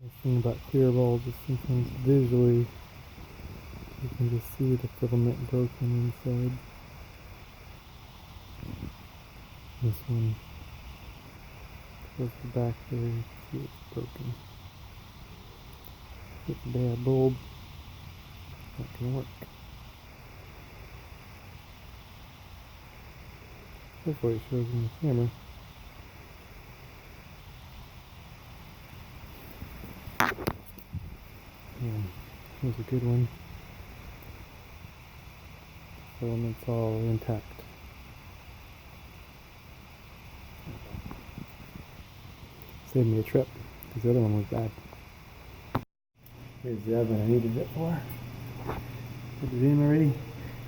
The thing about clear bulbs is sometimes visually you can just see the filament broken inside. This one, towards the back there, you can see it's broken. It's a bad bulb, not gonna work. Hopefully it shows in the camera. Yeah, here's a good one. Filament's all intact. Saved me a trip, because the other one was bad. Here's the oven I needed it for. Put it in already.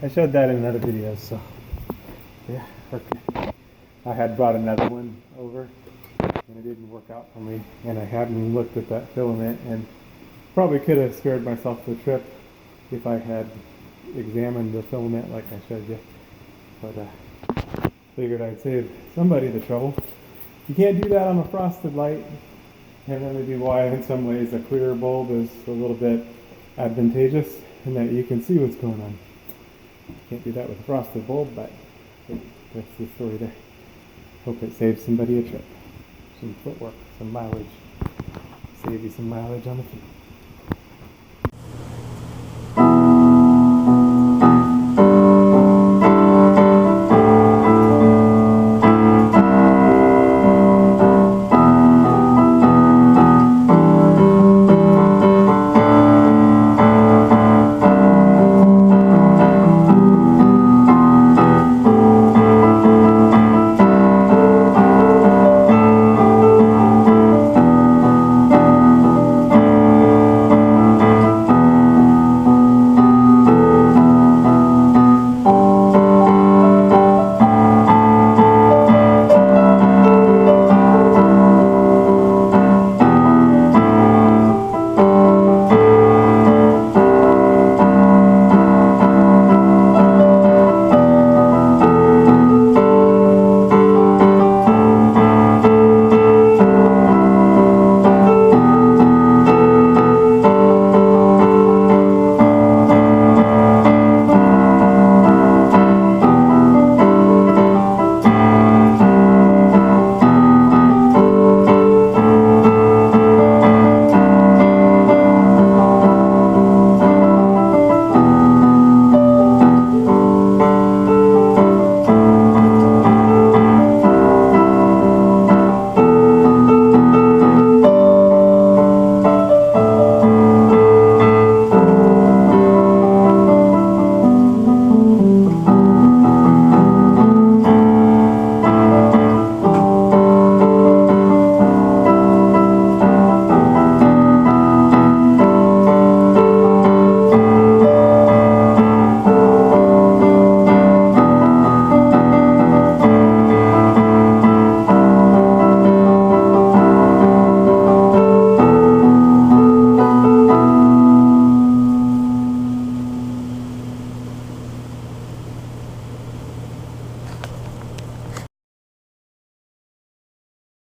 I showed that in another video, so yeah, okay. I had brought another one over, and it didn't work out for me, and I hadn't looked at that filament, and probably could have spared myself the trip if I had examined the filament like I showed you, but figured I'd save somebody the trouble. You can't do that on a frosted light, and that may be why in some ways a clear bulb is a little bit advantageous in that you can see what's going on. You can't do that with a frosted bulb, but that's the story there. Hope it saves somebody a trip, some footwork, some mileage, save you some mileage on the feet.